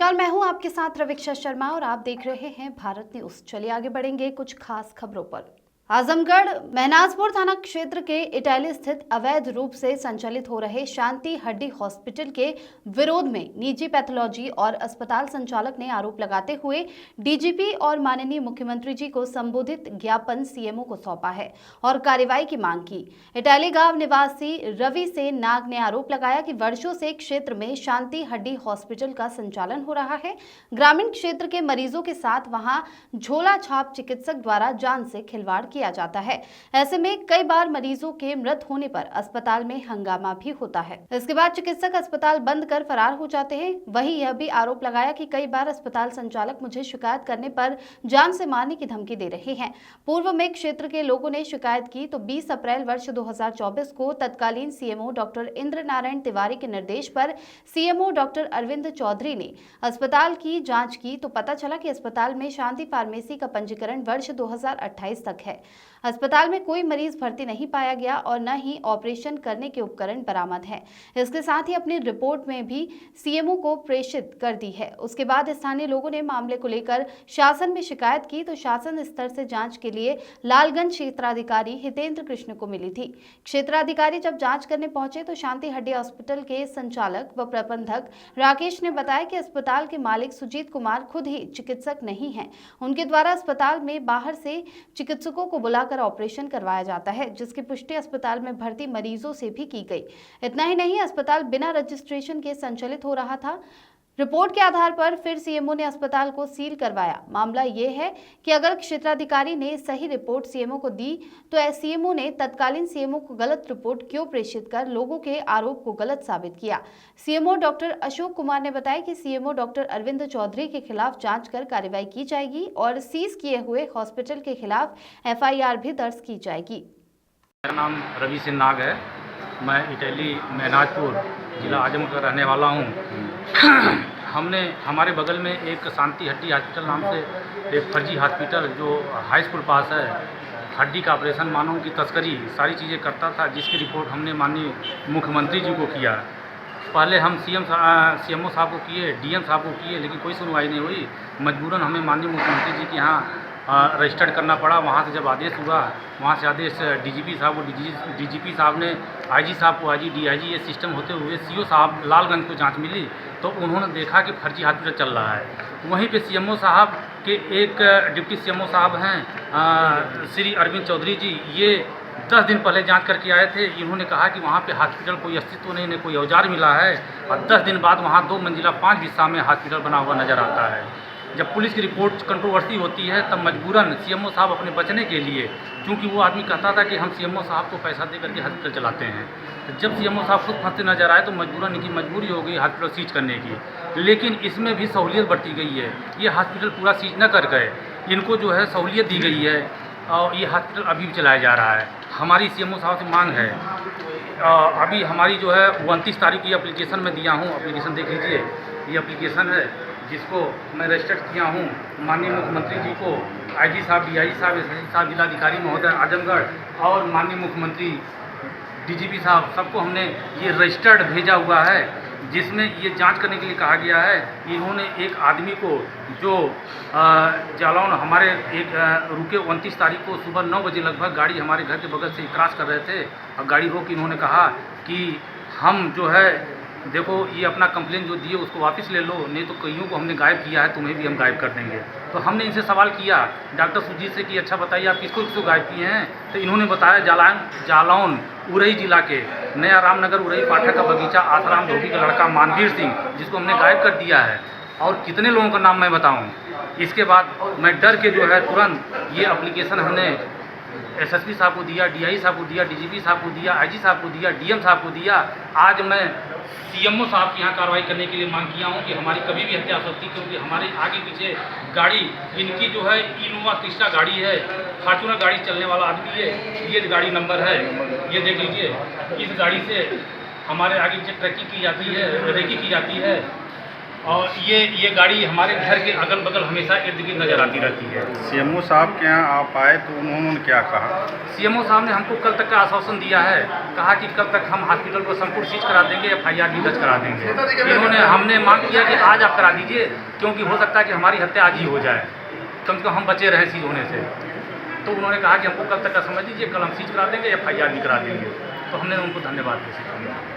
नमस्कार, मैं हूं आपके साथ रवीक्षा शर्मा और आप देख रहे हैं भारत न्यूज। चलिए आगे बढ़ेंगे कुछ खास खबरों पर। आजमगढ़ महनाजपुर थाना क्षेत्र के इटैली स्थित अवैध रूप से संचालित हो रहे शांति हड्डी हॉस्पिटल के विरोध में निजी पैथोलॉजी और अस्पताल संचालक ने आरोप लगाते हुए डीजीपी और माननीय मुख्यमंत्री जी को संबोधित ज्ञापन सीएमओ को सौंपा है और कार्रवाई की मांग की। इटैली गांव निवासी रवि सेन नाग ने आरोप लगाया कि वर्षों से क्षेत्र में शांति हड्डी हॉस्पिटल का संचालन हो रहा है। ग्रामीण क्षेत्र के मरीजों के साथ वहां झोला छाप चिकित्सक द्वारा जान से खिलवाड़ किया जाता है। ऐसे में कई बार मरीजों के मृत होने पर अस्पताल में हंगामा भी होता है। इसके बाद चिकित्सक अस्पताल बंद कर फरार हो जाते हैं। वहीं यह भी आरोप लगाया कि कई बार अस्पताल संचालक मुझे शिकायत करने पर जान से मारने की धमकी दे रहे हैं। पूर्व में क्षेत्र के लोगों ने शिकायत की तो 20 अप्रैल वर्ष 2024 को तत्कालीन सीएमओ डॉक्टर इंद्र नारायण तिवारी के निर्देश पर सीएमओ डॉक्टर अरविंद चौधरी ने अस्पताल की जांच की तो पता चला कि अस्पताल में शांति फार्मेसी का पंजीकरण वर्ष 2028 तक है। अस्पताल में कोई मरीज भर्ती नहीं पाया गया और न ही ऑपरेशन करने के उपकरण बरामद हैं। इसके साथ ही अपनी रिपोर्ट में भी सीएमओ को प्रेषित कर दी है। उसके बाद स्थानीय लोगों ने मामले को लेकर शासन में शिकायत की तो शासन स्तर से जांच के लिए लालगंज क्षेत्राधिकारी हितेंद्र कृष्ण को मिली थी। क्षेत्राधिकारी जब जांच करने पहुंचे तो शांति हड्डी हॉस्पिटल के संचालक व प्रबंधक राकेश ने बताया कि अस्पताल के मालिक सुजीत कुमार खुद ही चिकित्सक नहीं है। उनके द्वारा अस्पताल में बाहर से चिकित्सकों को बुलाकर ऑपरेशन करवाया जाता है, जिसकी पुष्टि अस्पताल में भर्ती मरीजों से भी की गई। इतना ही नहीं, अस्पताल बिना रजिस्ट्रेशन के संचालित हो रहा था। रिपोर्ट के आधार पर फिर सीएमओ ने अस्पताल को सील करवाया। मामला ये है कि अगर क्षेत्राधिकारी ने सही रिपोर्ट सीएमओ को दी तो सीएमओ ने तत्कालीन सीएमओ को गलत रिपोर्ट क्यों प्रेषित कर लोगों के आरोप को गलत साबित किया। सीएमओ डॉक्टर अशोक कुमार ने बताया कि सीएमओ डॉक्टर अरविंद चौधरी के खिलाफ जांच कर कार्रवाई की जाएगी और सीज किए हुए हॉस्पिटल के खिलाफ एफआईआर भी दर्ज की जाएगी। मेरा नाम रवि सेन नाग है। मैं इटैली महनाजपुर जिला आजमगढ़ का रहने वाला हूँ। हमने हमारे बगल में एक शांति हड्डी हॉस्पिटल नाम से एक फर्जी हॉस्पिटल जो हाई स्कूल पास है, हड्डी का ऑपरेशन, मानव की तस्करी, सारी चीज़ें करता था, जिसकी रिपोर्ट हमने माननीय मुख्यमंत्री जी को किया। पहले हम सीएमओ साहब को किए, डीएम साहब को किए, लेकिन कोई सुनवाई नहीं हुई। मजबूरन हमें माननीय मुख्यमंत्री जी के यहाँ रजिस्टर्ड करना पड़ा। वहाँ से जब आदेश हुआ, वहाँ से आदेश डीजीपी साहब को, डीजीपी साहब ने आईजी साहब को, आईजी डीआईजी ये सिस्टम होते हुए सीओ साहब लालगंज को जांच मिली तो उन्होंने देखा कि फर्जी हॉस्पिटल चल रहा है। वहीं पे सीएमओ साहब के एक डिप्टी सीएमओ साहब हैं श्री अरविंद चौधरी जी, ये 10 दिन पहले जांच करके आए थे। इन्होंने कहा कि वहाँ पे हॉस्पिटल कोई अस्तित्व नहीं, न कोई औजार मिला है और 10 दिन बाद वहाँ 2 मंजिला 5 बिस्सा में हॉस्पिटल बना हुआ नज़र आता है। जब पुलिस की रिपोर्ट कंट्रोवर्सी होती है तब मजबूरन सीएमओ साहब अपने बचने के लिए, क्योंकि वो आदमी कहता था कि हम सीएमओ साहब को पैसा दे करके हॉस्पिटल चलाते हैं, तो जब सीएमओ साहब खुद फंसते नजर आए तो मजबूरन इनकी मजबूरी हो गई हॉस्पिटल सीज करने की। लेकिन इसमें भी सहूलियत बरती गई है। ये हॉस्पिटल पूरा सीज न कर गए, इनको जो है सहूलियत दी गई है और ये हॉस्पिटल अभी भी चलाया जा रहा है। हमारी सीएमओ साहब से मांग है, अभी हमारी जो है 29 तारीख की एप्लीकेशन में दिया हूँ, एप्लीकेशन देख लीजिए, ये एप्लीकेशन है जिसको मैं रजिस्टर्ड किया हूँ माननीय मुख्यमंत्री जी को, आईजी साहब, डीआईजी साहब, एसएसपी साहब, जिलाधिकारी महोदय आजमगढ़ और माननीय मुख्यमंत्री डीजीपी साहब, सबको हमने ये रजिस्टर्ड भेजा हुआ है, जिसमें ये जांच करने के लिए कहा गया है। इन्होंने एक आदमी को जो जालौन हमारे एक रुके 29 तारीख को सुबह 9 बजे लगभग गाड़ी हमारे घर के बगल से क्रॉस कर रहे थे और गाड़ी रोक, इन्होंने कहा कि हम जो है देखो ये अपना कंप्लेन जो दिए उसको वापस ले लो, नहीं तो कईयों को हमने गायब किया है, तुम्हें भी हम गायब कर देंगे। तो हमने इनसे सवाल किया डॉक्टर सुजीत से कि अच्छा बताइए आप किसको किसको गायब किए हैं, तो इन्होंने बताया जालौन उरई जिला के नया रामनगर उरई पाठक का बगीचा आसाराम धोबी का लड़का मानवीर सिंह, जिसको हमने गायब कर दिया है। और कितने लोगों का नाम मैं बताऊँ। इसके बाद मैं डर के जो है तुरंत ये एप्लीकेशन हमने एसएसपी साहब को दिया, डीआई साहब को दिया, डीजीपी साहब को दिया, आईजी साहब को दिया, डीएम साहब को दिया। आज मैं सीएमओ साहब के यहाँ कार्रवाई करने के लिए मांग किया हूँ कि हमारी कभी भी हत्या हो सकती, क्योंकि हमारे आगे पीछे गाड़ी इनकी जो है इनोवा क्रिस्टा गाड़ी है, फॉर्च्यूनर गाड़ी चलने वाला आदमी है, ये गाड़ी नंबर है, ये देख लीजिए। इस गाड़ी से हमारे आगे पीछे ट्रैकिंग की जाती है, रेकी की जाती है और ये गाड़ी हमारे घर के अगल बगल हमेशा इर्द गिर्द नज़र आती रहती है। सीएमओ साहब के यहाँ आप आए तो उन्होंने क्या कहा? सीएमओ साहब ने हमको कल तक का आश्वासन दिया है, कहा कि कल तक हम हॉस्पिटल को संपूर्ण सीज करा देंगे, FIR भी दर्ज करा देंगे। हमने मांग किया कि आज आप करा दीजिए, क्योंकि हो सकता है कि हमारी हत्या आज ही हो जाए, कम से कम हम बचे रहें सीज होने से। तो उन्होंने कहा कि हमको कल तक का समय दीजिए, कल हम सीज करा देंगे, FIR भी करा देंगे। तो हमने उनको धन्यवाद दिया।